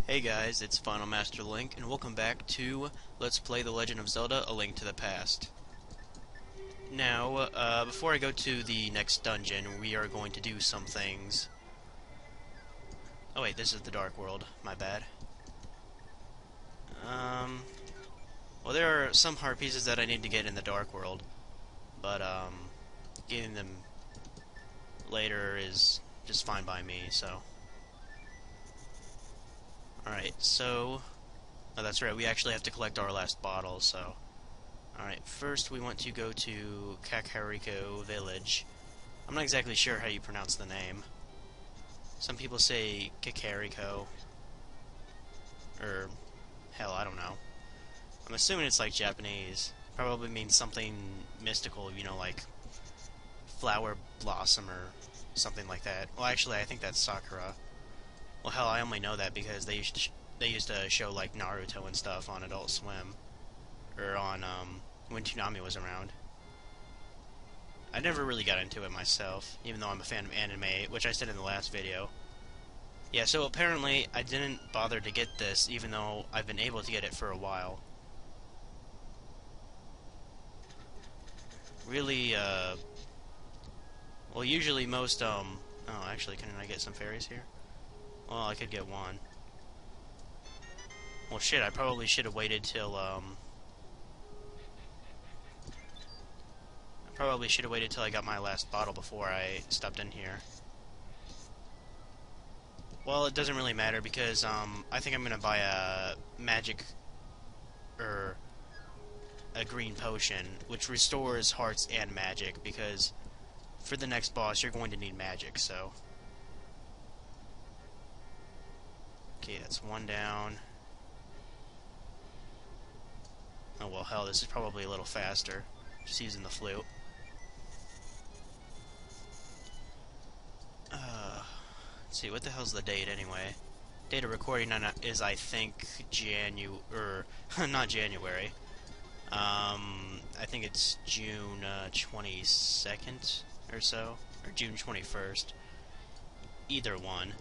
Hey guys, it's finalmasterlink, and welcome back to Let's Play The Legend of Zelda: A Link to the Past. Now, before I go to the next dungeon, we are going to do some things. Oh wait, this is the Dark World. My bad. Well, there are some heart pieces that I need to get in the Dark World, but getting them later is just fine by me. So, all right. So, oh, that's right. We actually have to collect our last bottle. So. Alright, first we want to go to Kakariko Village. I'm not exactly sure how you pronounce the name. Some people say Kakariko. Or, hell, I don't know. I'm assuming it's like Japanese. Probably means something mystical, you know, like flower blossom or something like that. Well, actually, I think that's Sakura. Well, hell, I only know that because they used to show like Naruto and stuff on Adult Swim. Or on, when Toonami was around. I never really got into it myself, even though I'm a fan of anime, which I said in the last video. Yeah, so apparently I didn't bother to get this, even though I've been able to get it for a while. Really, well, usually most, oh, actually, can I get some fairies here? Well, I could get one. Well, shit, I probably should have waited till, probably should have waited till I got my last bottle before I stepped in here. Well, it doesn't really matter because I think I'm gonna buy a magic or a green potion which restores hearts and magic, because for the next boss you're going to need magic. So okay, that's one down. Oh well, hell, this is probably a little faster just using the flute. Let's see, what the hell's the date anyway? Date of recording is, I think, not January. I think it's June 22nd or so, or June 21st. Either one.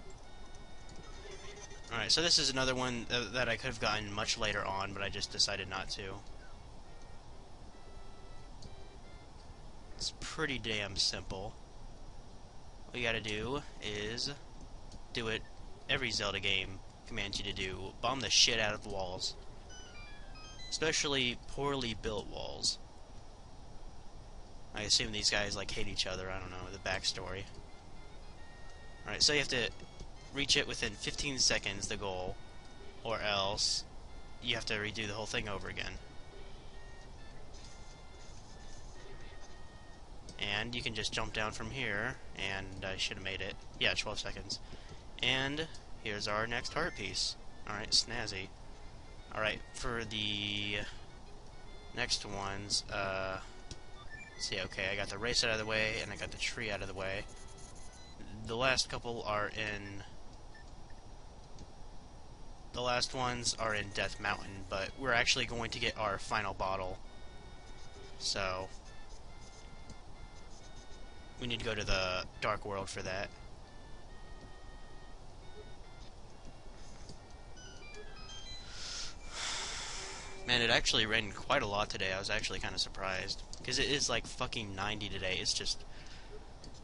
Alright, so this is another one that I could have gotten much later on, but I just decided not to. It's pretty damn simple. All you gotta do is do it every Zelda game commands you to do. Bomb the shit out of walls. Especially poorly built walls. I assume these guys like hate each other, I don't know, the backstory. Alright, so you have to reach it within 15 seconds, the goal, or else you have to redo the whole thing over again. And you can just jump down from here, and I should have made it. Yeah, 12 seconds. And here's our next heart piece. Alright, snazzy. Alright, for the next ones, let's see, okay, I got the race out of the way, and I got the tree out of the way. The last couple are in... The last ones are in Death Mountain, but we're actually going to get our final bottle. So we need to go to the Dark World for that. Man, it actually rained quite a lot today. I was actually kind of surprised. Because it is like fucking 90 today. It's just...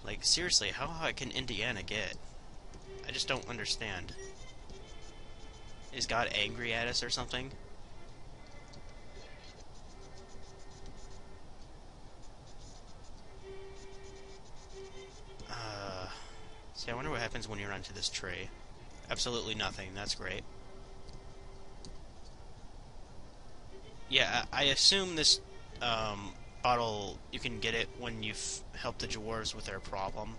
like, seriously, how hot can Indiana get? I just don't understand. Is God angry at us or something? See, I wonder what happens when you run to this tree. Absolutely nothing. That's great. Yeah, I assume this bottle, you can get it when you've helped the dwarves with their problem.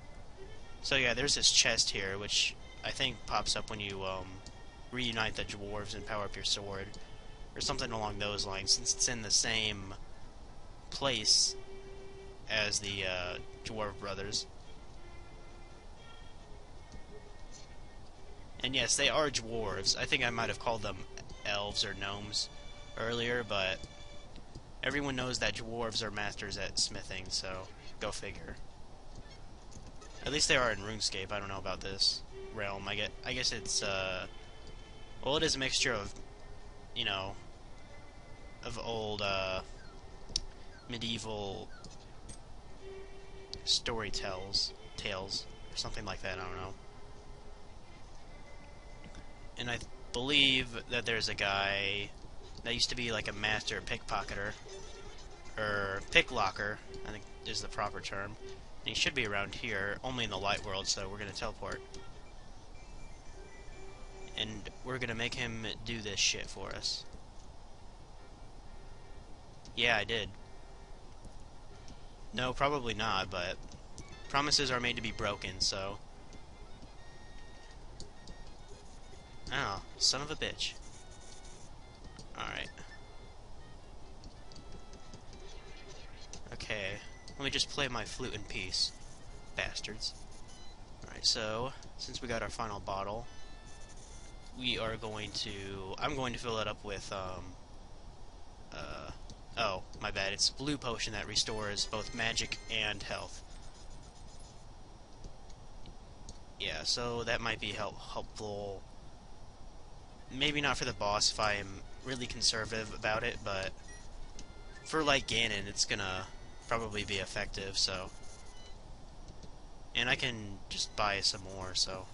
So yeah, there's this chest here, which I think pops up when you reunite the dwarves and power up your sword, or something along those lines, since it's in the same place as the dwarf brothers. And yes, they are dwarves. I think I might have called them elves or gnomes earlier, but everyone knows that dwarves are masters at smithing, so go figure. At least they are in RuneScape. I don't know about this realm. I guess it's Well, it is a mixture of, you know, of old, medieval tales, or something like that, I don't know. And I believe that there's a guy that used to be like a master pickpocketer, or picklocker, I think is the proper term. And he should be around here, only in the light world, so we're gonna teleport. And we're gonna make him do this shit for us. Yeah, I did. No, probably not, but promises are made to be broken, so... Oh, son of a bitch. Alright. Okay, let me just play my flute in peace. Bastards. Alright, so, since we got our final bottle, we are going to... I'm going to fill it up with, oh, my bad, it's blue potion that restores both magic and health. Yeah, so that might be helpful. Maybe not for the boss if I am really conservative about it, but for, like, Ganon, it's gonna probably be effective, so... And I can just buy some more, so...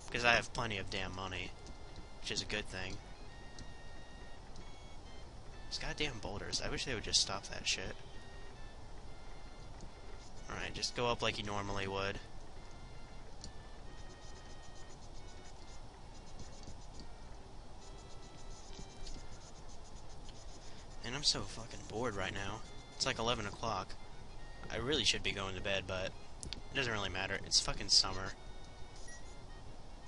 Because I have plenty of damn money, which is a good thing. These goddamn boulders, I wish they would just stop that shit. Alright, just go up like you normally would. And I'm so fucking bored right now. It's like 11 o'clock. I really should be going to bed, but it doesn't really matter. It's fucking summer.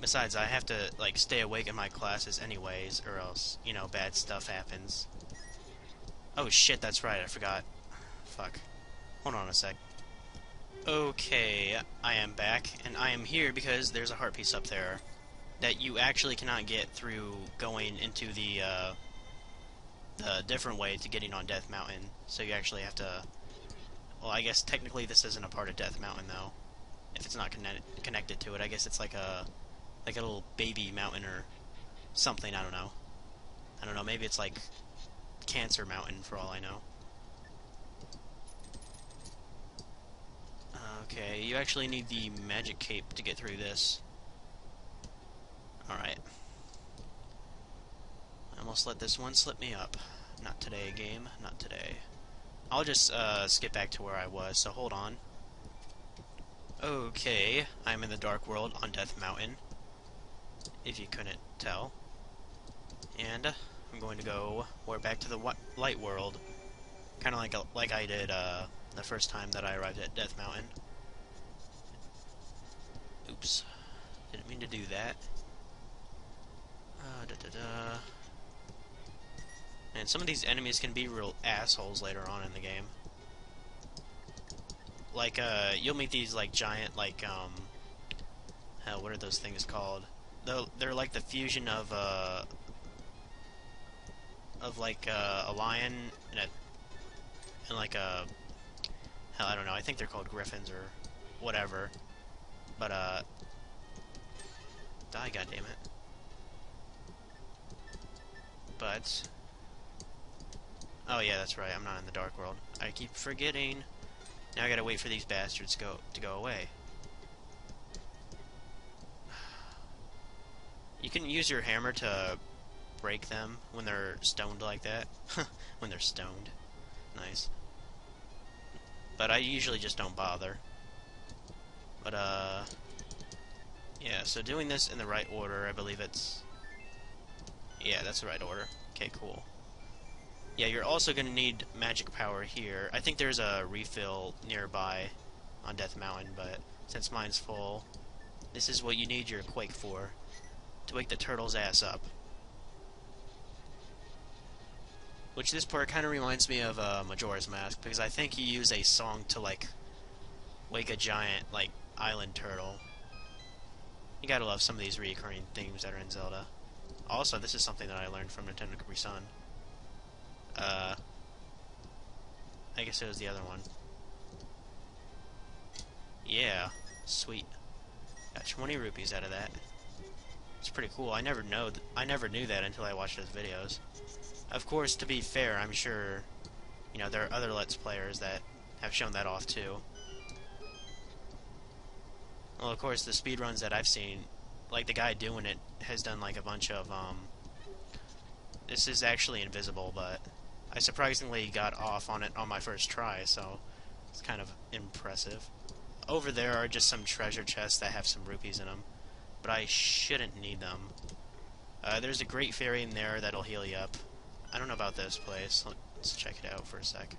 Besides, I have to, like, stay awake in my classes anyways, or else, you know, bad stuff happens. Oh shit, that's right, I forgot. Fuck. Hold on a sec. Okay, I am back, and I am here because there's a heart piece up there that you actually cannot get through going into the different way to getting on Death Mountain. So you actually have to... Well, I guess technically this isn't a part of Death Mountain, though. If it's not connected to it, I guess it's like a little baby mountain or something, I don't know. I don't know, maybe it's like Cancer Mountain, for all I know. Okay, you actually need the magic cape to get through this. Alright. I almost let this one slip me up. Not today, game. Not today. I'll just skip back to where I was, so hold on. Okay, I'm in the Dark World on Death Mountain, if you couldn't tell. And I'm going to go back to the Light World, kind of like I did the first time that I arrived at Death Mountain. Oops, didn't mean to do that. And some of these enemies can be real assholes later on in the game. Like, you'll meet these, like, giant, like, hell, what are those things called? They're like the fusion of like, a lion and like a... Hell, I don't know, I think they're called griffins or whatever. But, die, goddammit. But... Oh yeah, that's right, I'm not in the Dark World. I keep forgetting. Now I gotta wait for these bastards to go away. You can use your hammer to break them when they're stoned like that. When they're stoned. Nice. But I usually just don't bother. But, yeah, so doing this in the right order, I believe it's... Yeah, that's the right order. Okay, cool. Yeah, you're also going to need magic power here. I think there's a refill nearby on Death Mountain, but since mine's full, this is what you need your Quake for. To wake the turtle's ass up. Which this part kind of reminds me of Majora's Mask, because I think you use a song to, like, wake a giant, like, island turtle. You gotta love some of these recurring themes that are in Zelda. Also, this is something that I learned from Nintendo Capri Sun. I guess it was the other one. Yeah, sweet. Got 20 rupees out of that. It's pretty cool. I never knew that until I watched those videos. Of course, to be fair, I'm sure, you know, there are other Let's Players that have shown that off too. Well, of course, the speedruns that I've seen, like the guy doing it has done like a bunch of, this is actually invisible, but I surprisingly got off on it on my first try, so it's kind of impressive. Over there are just some treasure chests that have some rupees in them, but I shouldn't need them. There's a great fairy in there that'll heal you up. I don't know about this place. Let's check it out for a sec.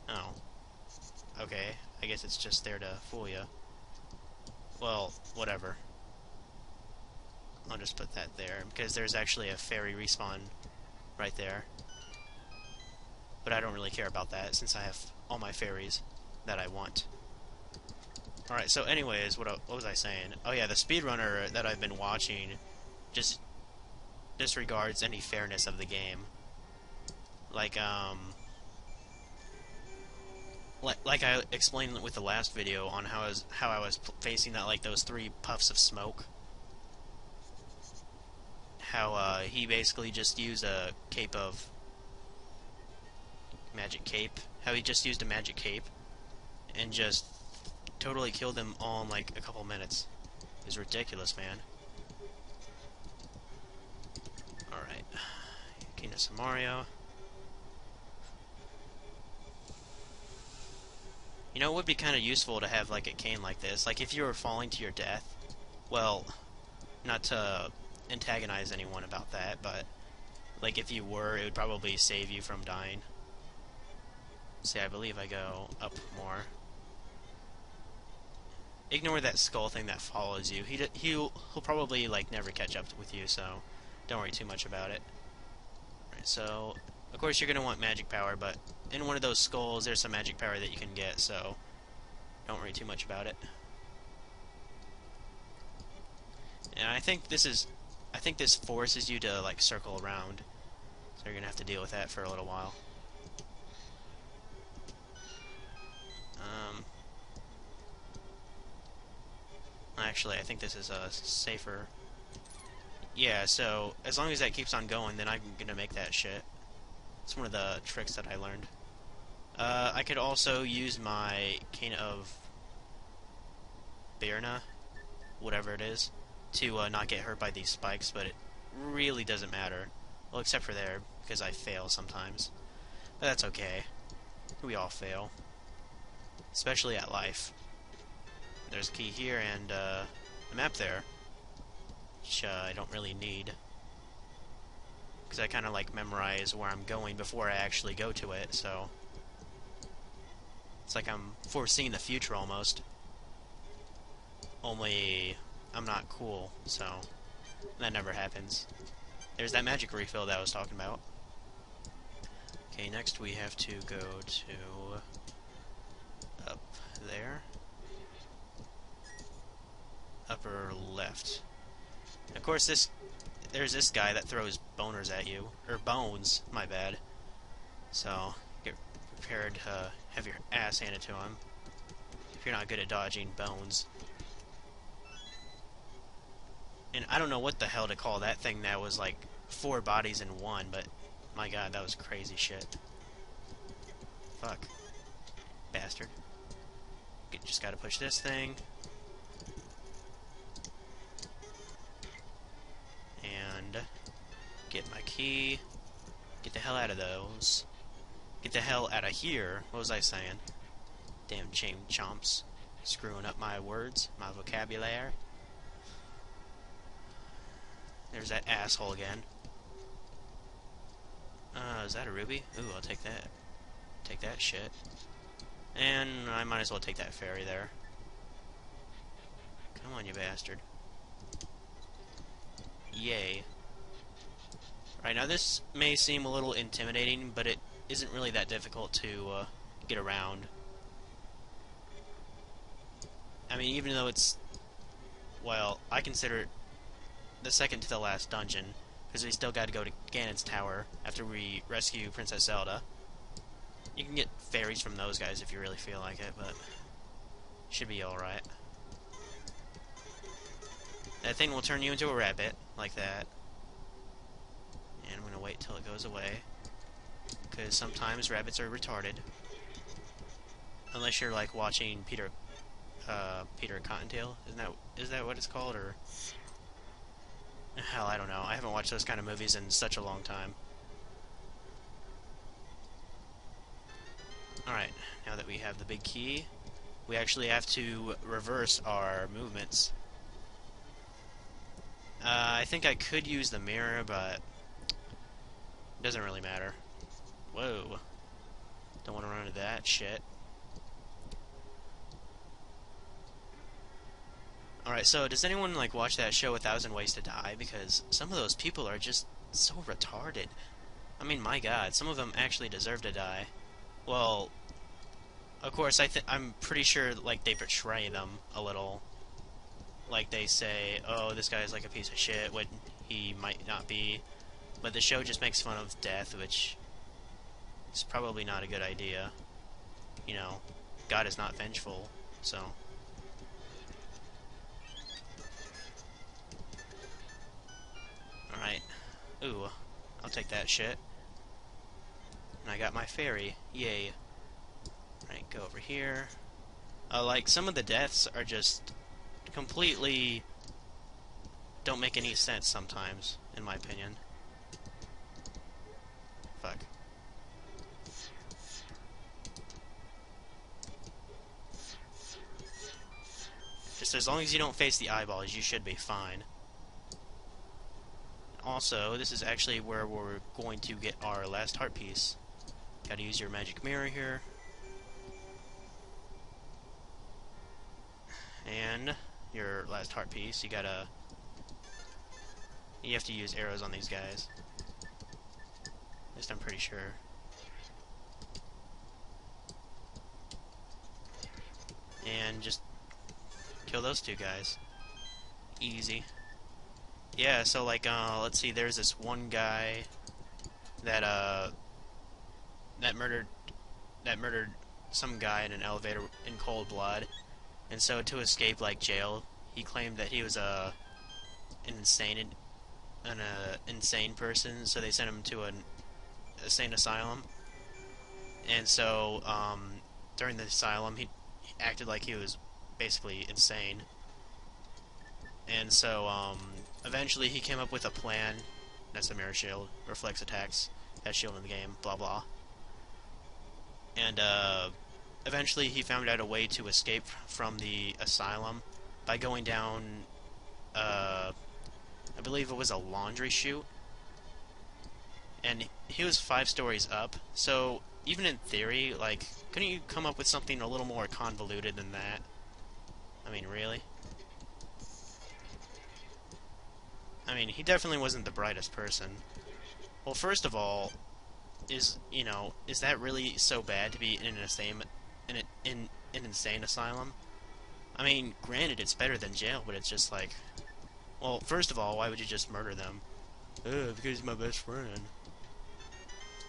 Oh. Okay, I guess it's just there to fool you. Well, whatever. I'll just put that there, because there's actually a fairy respawn right there. But I don't really care about that, since I have all my fairies that I want. Alright, so anyways, what was I saying? Oh yeah, the speedrunner that I've been watching just disregards any fairness of the game. Like I explained with the last video on how I was facing that, like, those 3 puffs of smoke. How he basically just used a cape of magic cape. How he just used a magic cape and just totally killed them all in like a couple minutes. It was ridiculous, man. Alright. King of Samario. You know, it would be kind of useful to have like a cane like this. Like if you were falling to your death, well, not to antagonize anyone about that, but like if you were, it would probably save you from dying. See, I believe I go up more. Ignore that skull thing that follows you. He'll probably like never catch up with you, so don't worry too much about it. Right, so of course you're gonna want magic power, but in one of those skulls there's some magic power that you can get, so don't worry too much about it. And I think this forces you to like circle around, so you're gonna have to deal with that for a little while. Actually, I think this is safer. Yeah, so as long as that keeps on going, then I'm gonna make that shit. It's one of the tricks that I learned. I could also use my Cane of Birna, whatever it is, to not get hurt by these spikes, but it really doesn't matter. Well, except for there, because I fail sometimes. But that's okay. We all fail. Especially at life. There's a key here and a map there, which I don't really need, because I kind of like memorize where I'm going before I actually go to it, so it's like I'm foreseeing the future almost. Only I'm not cool, so that never happens. There's that magic refill that I was talking about. Okay, next we have to go to up there. Upper left. Of course, there's this guy that throws boners at you, or bones, my bad. So get prepared to have your ass handed to him if you're not good at dodging bones. And I don't know what the hell to call that thing that was like 4 bodies in one, but my god, that was crazy shit. Fuck. Bastard. Just gotta push this thing. And get my key. Get the hell out of those. Get the hell out of here. What was I saying? Damn chain chomps. Screwing up my words, my vocabulary. There's that asshole again. Is that a ruby? Ooh, I'll take that. Take that shit. And I might as well take that fairy there. Come on, you bastard. Yay. Right, now this may seem a little intimidating, but it isn't really that difficult to get around. I mean, even though it's, well, I consider it the second to the last dungeon, because we still got to go to Ganon's Tower after we rescue Princess Zelda. You can get fairies from those guys if you really feel like it, but should be alright. That thing will turn you into a rabbit, like that. And I'm gonna wait till it goes away, because sometimes rabbits are retarded. Unless you're like watching Peter Cottontail, is that what it's called, or hell, I don't know. I haven't watched those kind of movies in such a long time. Alright, now that we have the big key, we actually have to reverse our movements. I think I could use the mirror, but it doesn't really matter. Whoa. Don't want to run into that shit. Alright, so does anyone like watch that show 1,000 Ways to Die? Because some of those people are just so retarded. I mean, my god, some of them actually deserve to die. Well, of course, I'm pretty sure like they portray them a little. Like they say, oh, this guy's like a piece of shit, when he might not be. But the show just makes fun of death, which is probably not a good idea. You know, God is not vengeful, so. Alright. Ooh, I'll take that shit. And I got my fairy. Yay. Right, go over here. Like, some of the deaths are just completely don't make any sense sometimes, in my opinion. Fuck. Just as long as you don't face the eyeballs, you should be fine. Also, this is actually where we're going to get our last heart piece. Gotta use your magic mirror here. And your last heart piece, you have to use arrows on these guys. At least I'm pretty sure. And just kill those two guys. Easy. Yeah, so like, let's see, there's this one guy that murdered some guy in an elevator in cold blood. And so to escape like jail, he claimed that he was an insane person, so they sent him to an insane asylum. And so during the asylum, he acted like he was basically insane. And so eventually he came up with a plan. That's the mirror shield, reflects attacks, that shield in the game, blah blah. And eventually he found out a way to escape from the asylum by going down, I believe it was a laundry chute. And he was 5 stories up, so even in theory, like, couldn't you come up with something a little more convoluted than that? I mean, really? I mean, he definitely wasn't the brightest person. Well, first of all, is that really so bad to be in an insane asylum? I mean, granted, it's better than jail, but it's just like, well, first of all, why would you just murder them? Because he's my best friend.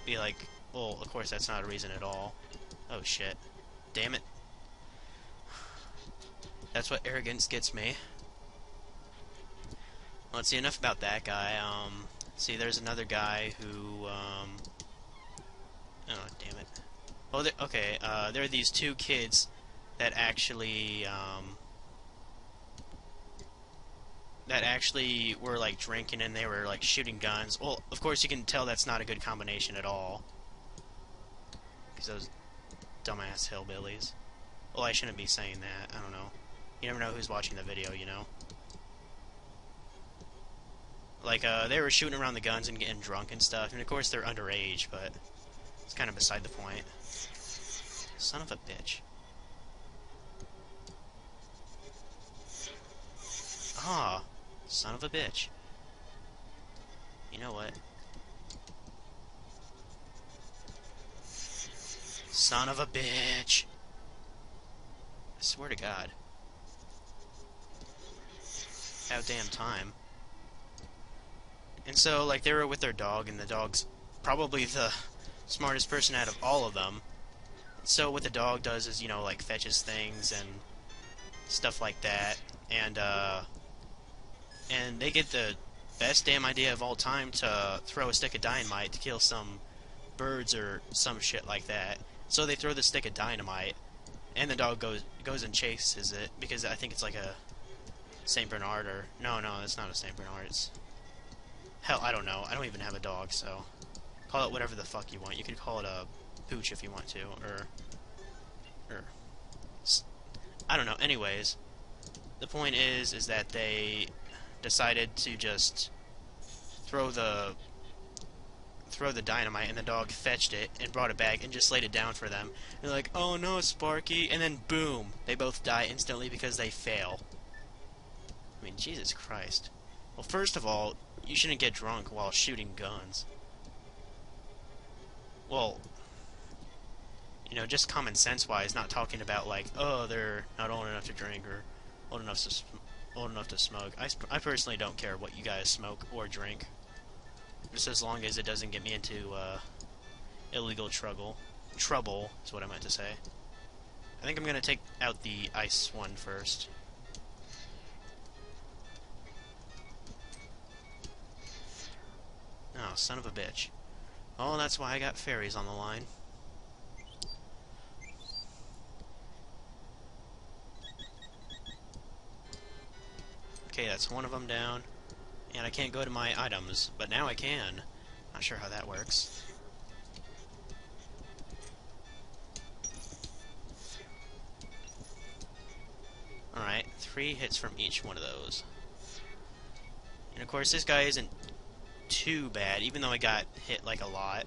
Be like, well, of course that's not a reason at all. Oh shit. Damn it. That's what arrogance gets me. Let's see, enough about that guy. See, there's another guy who, oh, damn it. Oh, okay, there are these 2 kids that actually were, like, drinking, and they were, like, shooting guns. Well, of course you can tell that's not a good combination at all. Because those dumbass hillbillies. Well, I shouldn't be saying that. I don't know. You never know who's watching the video, you know? Like, they were shooting around the guns and getting drunk and stuff. And, of course, they're underage, but it's kind of beside the point. Son of a bitch. Ah, son of a bitch. You know what? Son of a bitch. I swear to God. About damn time. And so, like, they were with their dog, and the dog's probably the smartest person out of all of them. So what the dog does is, like, fetches things and stuff like that. And, and they get the best damn idea of all time to throw a stick of dynamite to kill some birds or some shit like that. So they throw the stick of dynamite, and the dog goes and chases it, because I think it's like a Saint Bernard, or no, it's not a Saint Bernard. It's hell, I don't know. I don't even have a dog, so call it whatever the fuck you want. You could call it a pooch if you want to, or I don't know. Anyways, the point is that they decided to just throw the dynamite, and the dog fetched it and brought it back and just laid it down for them. They're like, "Oh no, Sparky!" And then boom, they both die instantly because they fail. I mean, Jesus Christ. Well, first of all, you shouldn't get drunk while shooting guns. Well, you know, just common sense-wise, not talking about like, oh, they're not old enough to drink or old enough to smoke. I personally don't care what you guys smoke or drink, just as long as it doesn't get me into illegal trouble. Trouble is what I meant to say. I think I'm gonna take out the ice one first. Oh, son of a bitch. Oh, that's why I got fairies on the line. Okay, that's one of them down. And I can't go to my items, but now I can. Not sure how that works. Alright, 3 hits from each one of those. And of course, this guy isn't too bad, even though I got hit like a lot.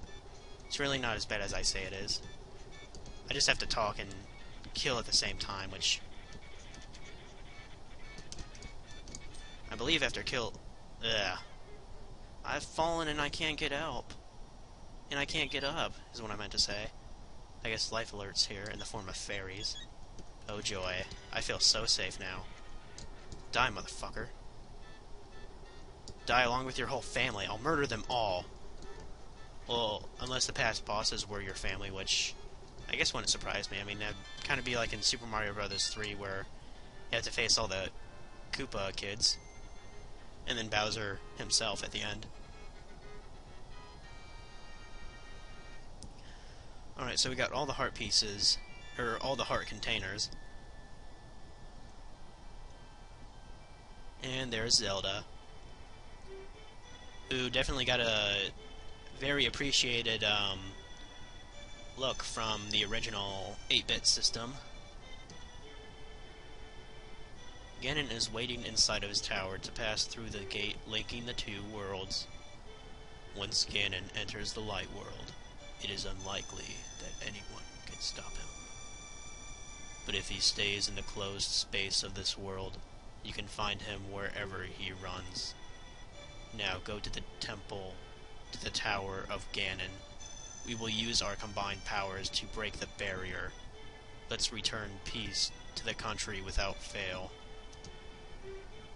It's really not as bad as I say it is. I just have to talk and kill at the same time, which I believe after kill... Ugh. I've fallen and I can't get up. And I can't get up, is what I meant to say. I guess life alerts here in the form of fairies. Oh joy. I feel so safe now. Die, motherfucker. Die along with your whole family. I'll murder them all. Well, unless the past bosses were your family, which I guess wouldn't surprise me. I mean, that'd kind of be like in Super Mario Bros. 3, where you have to face all the Koopa kids, and then Bowser himself at the end. Alright, so we got all the heart pieces, or all the heart containers. And there's Zelda, who definitely got a very appreciated look from the original 8-bit system. Ganon is waiting inside of his tower to pass through the gate linking the two worlds. Once Ganon enters the light world, it is unlikely that anyone can stop him. But if he stays in the closed space of this world, you can find him wherever he runs. Now go to the temple, to the Tower of Ganon. We will use our combined powers to break the barrier. Let's return peace to the country without fail.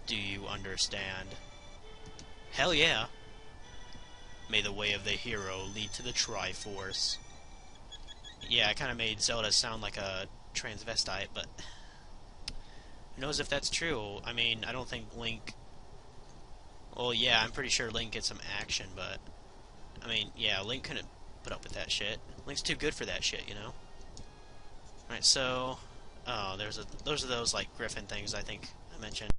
Do you understand? Hell yeah! May the way of the hero lead to the Triforce. Yeah, I kind of made Zelda sound like a transvestite, but who knows if that's true? I mean, I don't think Link... Well, yeah, I'm pretty sure Link gets some action, but... I mean, yeah, Link couldn't put up with that shit. Link's too good for that shit, you know? Alright, so... Oh, those are those, like, griffin things I think I mentioned.